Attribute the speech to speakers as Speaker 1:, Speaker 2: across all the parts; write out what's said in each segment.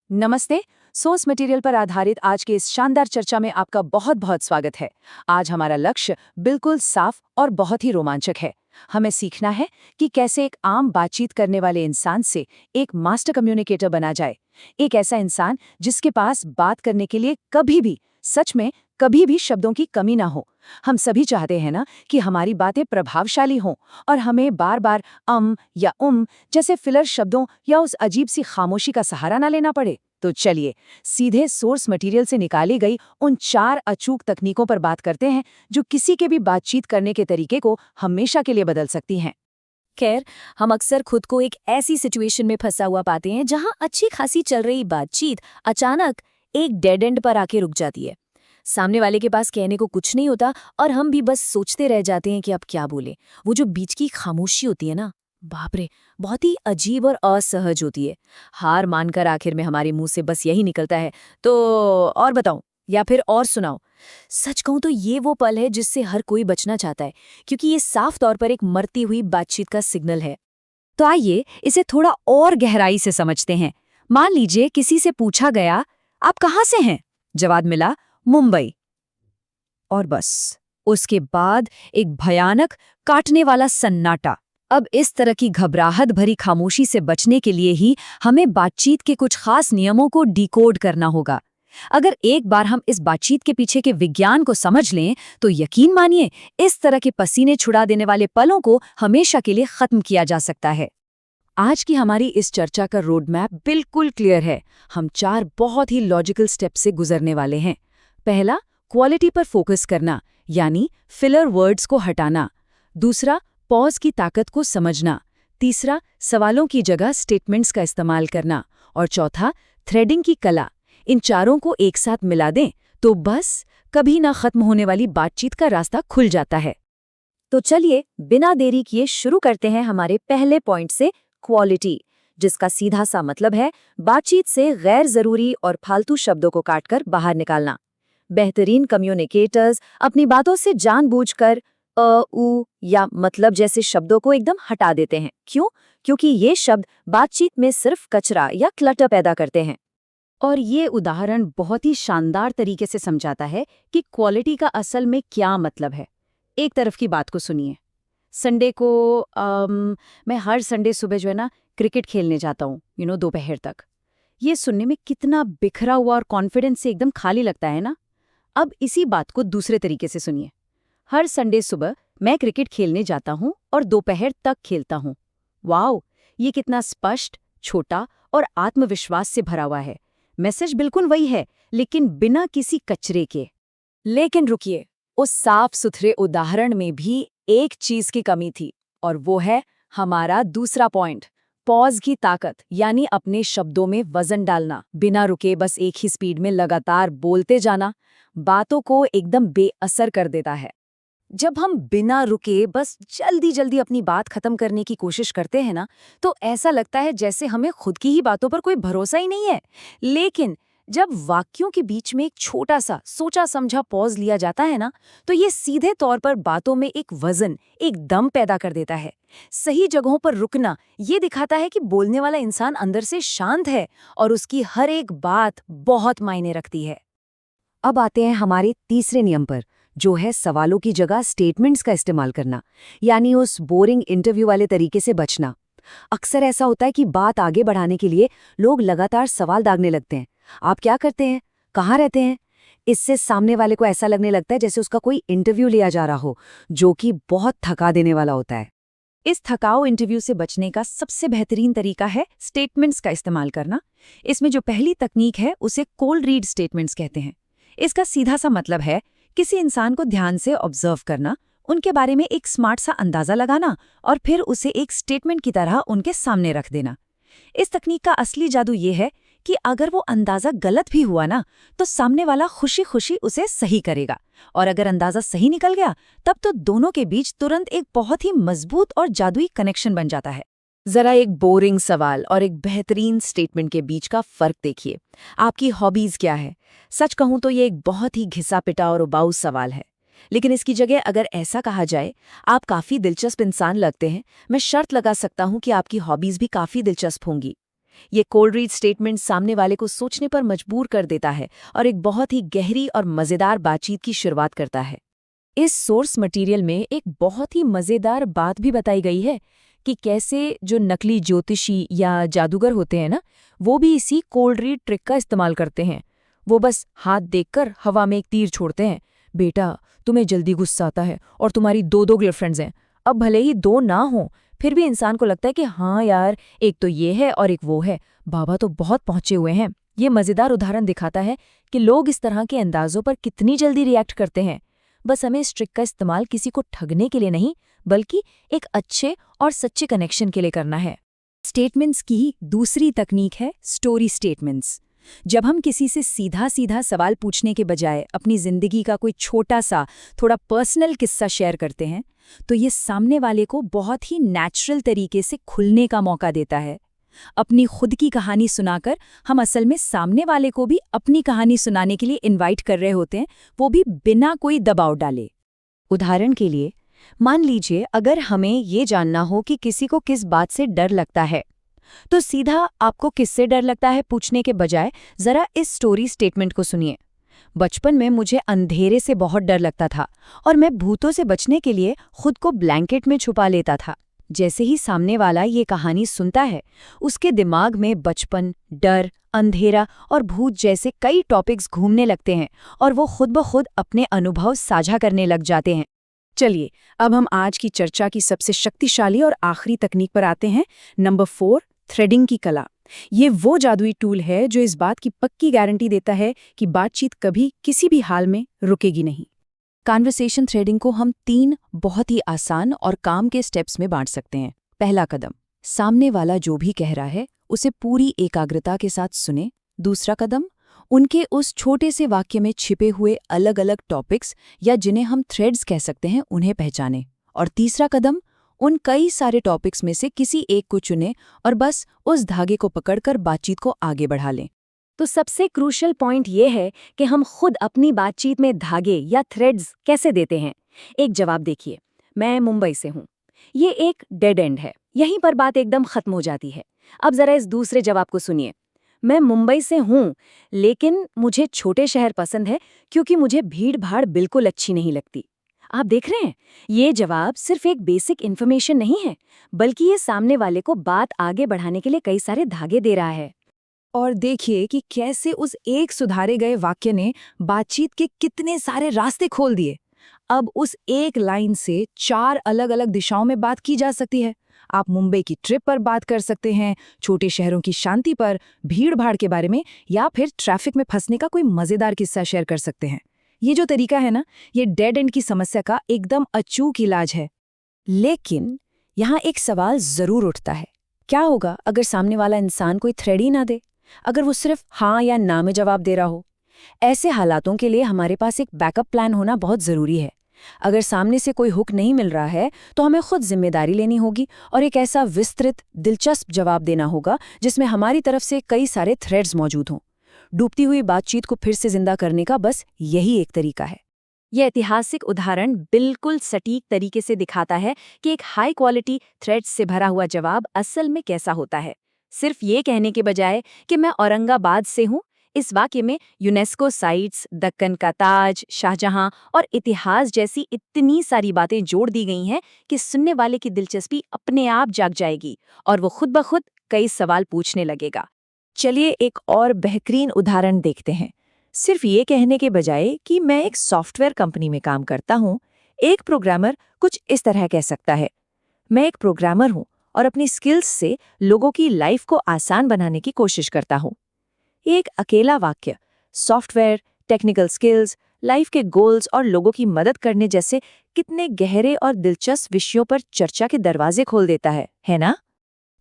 Speaker 1: नमस्ते। Source material पर आधारित आज के इस शानदार चर्चा में आपका बहुत बहुत स्वागत है। आज हमारा लक्ष्य बिल्कुल साफ और बहुत ही रोमांचक है। हमें सीखना है कि कैसे एक आम बातचीत करने वाले इंसान से एक मास्टर कम्युनिकेटर बना जाए। एक ऐसा इंसान जिसके पास बात करने के लिए कभी भी, सच में कभी भी शब्दों की कमी ना हो। हम सभी चाहते हैं ना कि हमारी बातें प्रभावशाली हों और हमें बार बार या जैसे फिलर शब्दों या उस अजीब सी खामोशी का सहारा ना लेना पड़े। तो चलिए सीधे सोर्स मटेरियल से निकाली गई उन 4 अचूक तकनीकों पर बात करते हैं जो किसी के भी बातचीत करने के तरीके को हमेशा के लिए बदल सकती हैं।
Speaker 2: खैर, हम अक्सर खुद को एक ऐसी सिचुएशन में फंसा हुआ पाते हैं जहां अच्छी खासी चल रही बातचीत अचानक एक डेड एंड पर आके रुक जाती है। सामने वाले के पास कहने को कुछ नहीं होता और हम भी बस सोचते रह जाते हैं कि अब क्या बोले। वो जो बीच की खामोशी होती है ना, बाप रे, बहुत ही अजीब और असहज होती है। हार मानकर आखिर में हमारे मुंह से बस यही निकलता है, तो और बताऊं या फिर और सुनाओ। सच कहूं तो ये वो पल है जिससे हर कोई बचना चाहता है, क्योंकि ये साफ तौर पर एक मरती हुई बातचीत का सिग्नल है।
Speaker 1: तो आइए इसे थोड़ा और गहराई से समझते हैं। मान लीजिए किसी से पूछा गया, आप कहाँ से हैं? जवाब मिला, मुंबई। और बस उसके बाद एक भयानक काटने वाला सन्नाटा। अब इस तरह की घबराहट भरी खामोशी से बचने के लिए ही हमें बातचीत के कुछ खास नियमों को डिकोड करना होगा। अगर एक बार हम इस बातचीत के पीछे के विज्ञान को समझ लें तो यकीन मानिए इस तरह के पसीने छुड़ा देने वाले पलों को हमेशा के लिए खत्म किया जा सकता है। आज की हमारी इस चर्चा का रोड मैप बिल्कुल क्लियर है। हम 4 बहुत ही लॉजिकल स्टेप से गुजरने वाले हैं। पहला, क्वालिटी पर फोकस करना, यानी फिलर वर्ड्स को हटाना। दूसरा, पॉज की ताकत को समझना। तीसरा, सवालों की जगह स्टेटमेंट्स का इस्तेमाल करना। और चौथा, थ्रेडिंग की कला। इन चारों को एक साथ मिला दें तो बस कभी ना खत्म होने वाली बातचीत का रास्ता खुल जाता है।
Speaker 2: तो चलिए बिना देरी किए शुरू करते हैं हमारे पहले पॉइंट से, क्वालिटी, जिसका सीधा सा मतलब है बातचीत से गैर जरूरी और फालतू शब्दों को काटकर बाहर निकालना। बेहतरीन कम्युनिकेटर्स अपनी बातों से जानबूझकर उ या मतलब जैसे शब्दों को एकदम हटा देते हैं। क्यों? क्योंकि ये शब्द बातचीत में सिर्फ कचरा या क्लटर पैदा करते हैं।
Speaker 1: और ये उदाहरण बहुत ही शानदार तरीके से समझाता है कि क्वालिटी का असल में क्या मतलब है। एक तरफ की बात को सुनिए। संडे को मैं हर संडे सुबह जो है ना क्रिकेट खेलने जाता हूँ, दोपहर तक। ये सुनने में कितना बिखरा हुआ और कॉन्फिडेंस से एकदम खाली लगता है ना। अब इसी बात को दूसरे तरीके से सुनिए। हर संडे सुबह मैं क्रिकेट खेलने जाता हूँ और दोपहर तक खेलता हूँ। वाओ, ये कितना स्पष्ट, छोटा और आत्मविश्वास से भरा हुआ है। मैसेज बिल्कुल वही है, लेकिन बिना किसी कचरे के। लेकिन रुकिए, उस साफ सुथरे उदाहरण में भी एक चीज की कमी थी, और वो है हमारा दूसरा पॉइंट, पॉज की ताकत, यानी अपने शब्दों में वजन डालना। बिना रुके बस एक ही स्पीड में लगातार बोलते जाना बातों को एकदम बेअसर कर देता है। जब हम बिना रुके बस जल्दी जल्दी अपनी बात खत्म करने की कोशिश करते हैं ना, तो ऐसा लगता है जैसे हमें खुद की ही बातों पर कोई भरोसा ही नहीं है। लेकिन जब वाक्यों के बीच में एक छोटा सा सोचा समझा पॉज लिया जाता है ना, तो ये सीधे तौर पर बातों में एक वजन, एक दम पैदा कर देता है। सही जगहों पर रुकना ये दिखाता है कि बोलने वाला इंसान अंदर से शांत है और उसकी हर एक बात बहुत मायने रखती है। अब आते हैं हमारे तीसरे नियम पर, जो है सवालों की जगह स्टेटमेंट्स का इस्तेमाल करना, यानी उस बोरिंग इंटरव्यू वाले तरीके से बचना। अक्सर ऐसा होता है कि बात आगे बढ़ाने के लिए लोग लगातार सवाल दागने लगते हैं। आप क्या करते हैं? कहाँ रहते हैं? इससे सामने वाले को ऐसा लगने लगता है जैसे उसका कोई इंटरव्यू लिया जा रहा हो, जो कि बहुत थका देने वाला होता है। इस थकाऊ इंटरव्यू से बचने का सबसे बेहतरीन तरीका है स्टेटमेंट्स का इस्तेमाल करना। इसमें जो पहली तकनीक है उसे कोल्ड रीड स्टेटमेंट्स कहते हैं। इसका सीधा सा मतलब है किसी इंसान को ध्यान से ऑब्जर्व करना, उनके बारे में एक स्मार्ट सा अंदाजा लगाना और फिर उसे एक स्टेटमेंट की तरह उनके सामने रख देना। इस तकनीक का असली जादू ये है कि अगर वो अंदाजा गलत भी हुआ ना, तो सामने वाला खुशी खुशी उसे सही करेगा, और अगर अंदाजा सही निकल गया तब तो दोनों के बीच तुरंत एक बहुत ही मजबूत और जादुई कनेक्शन बन जाता है। जरा एक बोरिंग सवाल और एक बेहतरीन स्टेटमेंट के बीच का फर्क देखिए। आपकी हॉबीज क्या है? सच कहूं तो ये एक बहुत ही घिसा पिटा और उबाऊ सवाल है, लेकिन इसकी जगह अगर ऐसा कहा जाए, आप काफी दिलचस्प इंसान लगते हैं, मैं शर्त लगा सकता हूं कि आपकी हॉबीज भी काफी दिलचस्प होंगी।
Speaker 2: ये कोल्ड रीड स्टेटमेंट सामने वाले को सोचने पर मजबूर कर देता है और एक बहुत ही गहरी और मज़ेदार बातचीत की शुरुआत करता है। इस सोर्स मटेरियल में एक बहुत ही मज़ेदार बात भी बताई गई है कि कैसे जो नकली ज्योतिषी या जादूगर होते हैं ना, वो भी इसी कोल्ड रीड ट्रिक का इस्तेमाल करते हैं। वो बस हाथ देखकर हवा में एक तीर छोड़ते हैं, बेटा तुम्हें जल्दी गुस्सा आता है और तुम्हारी दो गर्लफ्रेंड्स हैं। अब भले ही दो ना हो, फिर भी इंसान को लगता है कि हाँ यार, एक तो ये है और एक वो है, बाबा तो बहुत पहुंचे हुए हैं। ये मज़ेदार उदाहरण दिखाता है कि लोग इस तरह के अंदाजों पर कितनी जल्दी रिएक्ट करते हैं। बस हमें इस ट्रिक का इस्तेमाल किसी को ठगने के लिए नहीं, बल्कि एक अच्छे और सच्चे कनेक्शन के लिए करना है।
Speaker 1: स्टेटमेंट्स की दूसरी तकनीक है स्टोरी स्टेटमेंट्स। जब हम किसी से सीधा सीधा सवाल पूछने के बजाय अपनी जिंदगी का कोई छोटा सा, थोड़ा पर्सनल किस्सा शेयर करते हैं, तो ये सामने वाले को बहुत ही नेचुरल तरीके से खुलने का मौका देता है। अपनी खुद की कहानी सुनाकर हम असल में सामने वाले को भी अपनी कहानी सुनाने के लिए इनवाइट कर रहे होते हैं, वो भी बिना कोई दबाव डाले। उदाहरण के लिए, मान लीजिए अगर हमें ये जानना हो कि किसी को किस बात से डर लगता है, तो सीधा आपको किससे डर लगता है पूछने के बजाय जरा इस स्टोरी स्टेटमेंट को सुनिए। बचपन में मुझे अंधेरे से बहुत डर लगता था और मैं भूतों से बचने के लिए खुद को ब्लैंकेट में छुपा लेता था। जैसे ही सामने वाला ये कहानी सुनता है, उसके दिमाग में बचपन, डर, अंधेरा और भूत जैसे कई टॉपिक्स घूमने लगते हैं और वो खुद ब खुद अपने अनुभव साझा करने लग जाते हैं। चलिए, अब हम आज की चर्चा की सबसे शक्तिशाली और आखिरी तकनीक पर आते हैं। नंबर 4, थ्रेडिंग की कला। ये वो जादुई टूल है जो इस बात की पक्की गारंटी देता है कि बातचीत कभी किसी भी हाल में रुकेगी नहीं। कन्वर्सेशन थ्रेडिंग को हम 3 बहुत ही आसान और काम के स्टेप्स में बांट सकते हैं। पहला कदम, सामने वाला जो भी कह रहा है उसे पूरी एकाग्रता के साथ सुने। दूसरा कदम, उनके उस छोटे से वाक्य में छिपे हुए अलग अलग टॉपिक्स या जिन्हें हम थ्रेड्स कह सकते हैं, उन्हें पहचानें। और तीसरा कदम, उन कई सारे टॉपिक्स में से किसी एक को चुनें और बस उस धागे को पकड़कर बातचीत को आगे बढ़ा लें।
Speaker 2: तो सबसे क्रूशल पॉइंट ये है कि हम खुद अपनी बातचीत में धागे या थ्रेड्स कैसे देते हैं। एक जवाब देखिए, मैं मुंबई से हूँ। ये एक डेड एंड है, यहीं पर बात एकदम खत्म हो जाती है। अब जरा इस दूसरे जवाब को सुनिए, मैं मुंबई से हूँ, लेकिन मुझे छोटे शहर पसंद है क्योंकि मुझे भीड़ भाड़ बिल्कुल अच्छी नहीं लगती। आप देख रहे हैं, ये जवाब सिर्फ एक बेसिक इन्फॉर्मेशन नहीं है, बल्कि ये सामने वाले को बात आगे बढ़ाने के लिए कई सारे धागे दे रहा है।
Speaker 1: और देखिए कि कैसे उस एक सुधारे गए वाक्य ने बातचीत के कितने सारे रास्ते खोल दिए। अब उस एक लाइन से 4 अलग अलग दिशाओं में बात की जा सकती है। आप मुंबई की ट्रिप पर बात कर सकते हैं, छोटे शहरों की शांति पर, भीड़ भाड़ के बारे में, या फिर ट्रैफिक में फंसने का कोई मजेदार किस्सा शेयर कर सकते हैं। ये जो तरीका है ना, ये डेड एंड की समस्या का एकदम अचूक इलाज है। लेकिन यहाँ एक सवाल जरूर उठता है, क्या होगा अगर सामने वाला इंसान कोई थ्रेड ही ना दे, अगर वो सिर्फ हाँ या ना में जवाब दे रहा हो? ऐसे हालातों के लिए हमारे पास एक बैकअप प्लान होना बहुत जरूरी है। अगर सामने से कोई हुक नहीं मिल रहा है, तो हमें खुद जिम्मेदारी लेनी होगी और एक ऐसा विस्तृत, दिलचस्प जवाब देना होगा जिसमें हमारी तरफ से कई सारे थ्रेड्स मौजूद हों। डूबती हुई बातचीत को फिर से जिंदा करने का बस यही एक तरीका है।
Speaker 2: यह ऐतिहासिक उदाहरण बिल्कुल सटीक तरीके से दिखाता है कि एक हाई क्वालिटी थ्रेड्स से भरा हुआ जवाब असल में कैसा होता है। सिर्फ ये कहने के बजाय कि मैं औरंगाबाद से हूँ, इस वाक्य में यूनेस्को साइट्स, दक्कन का ताज, शाहजहां और इतिहास जैसी इतनी सारी बातें जोड़ दी गई हैं कि सुनने वाले की दिलचस्पी अपने आप जाग जाएगी और वो खुद ब खुद कई सवाल पूछने लगेगा। चलिए एक और बेहतरीन उदाहरण देखते हैं। सिर्फ ये कहने के बजाय कि मैं एक सॉफ्टवेयर कंपनी में काम करता हूँ, एक प्रोग्रामर कुछ इस तरह कह सकता है, मैं एक प्रोग्रामर हूँ और अपनी स्किल्स से लोगों की लाइफ को आसान बनाने की कोशिश करता हूँ। एक अकेला वाक्य सॉफ्टवेयर, टेक्निकल स्किल्स, लाइफ के गोल्स और लोगों की मदद करने जैसे कितने गहरे और दिलचस्प विषयों पर चर्चा के दरवाजे खोल देता है ना?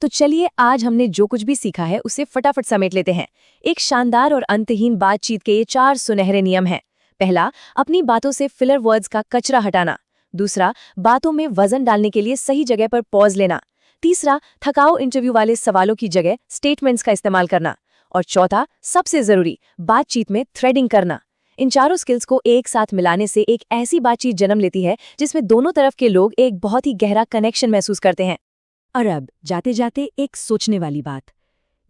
Speaker 2: तो चलिए आज हमने जो कुछ भी सीखा है उसे फटाफट समेट लेते हैं। एक शानदार और अंतहीन बातचीत के ये 4 सुनहरे नियम हैं। पहला, अपनी बातों से फिलर वर्ड्स का कचरा हटाना। दूसरा, बातों में वजन डालने के लिए सही जगह पर पॉज लेना। तीसरा, थकाऊ इंटरव्यू वाले सवालों की जगह स्टेटमेंट्स का इस्तेमाल करना। और चौथा, सबसे जरूरी, बातचीत में थ्रेडिंग करना। इन चारों स्किल्स को एक साथ मिलाने से एक ऐसी बातचीत जन्म लेती है जिसमें दोनों तरफ के लोग एक बहुत ही गहरा कनेक्शन महसूस करते हैं। और अब जाते जाते एक सोचने वाली बात,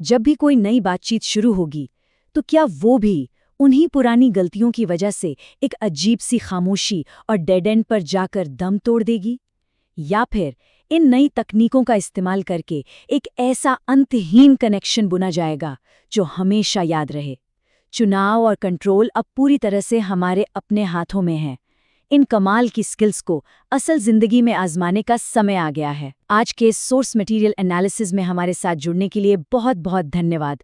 Speaker 1: जब भी कोई नई बातचीत शुरू होगी तो क्या वो भी उन्हीं पुरानी गलतियों की वजह से एक अजीब सी खामोशी और डेड एंड पर जाकर दम तोड़ देगी? या फिर इन नई तकनीकों का इस्तेमाल करके एक ऐसा अंतहीन कनेक्शन बुना जाएगा जो हमेशा याद रहे? चुनाव और कंट्रोल अब पूरी तरह से हमारे अपने हाथों में है। इन कमाल की स्किल्स को असल जिंदगी में आजमाने का समय आ गया है। आज के सोर्स मटेरियल एनालिसिस में हमारे साथ जुड़ने के लिए बहुत बहुत धन्यवाद।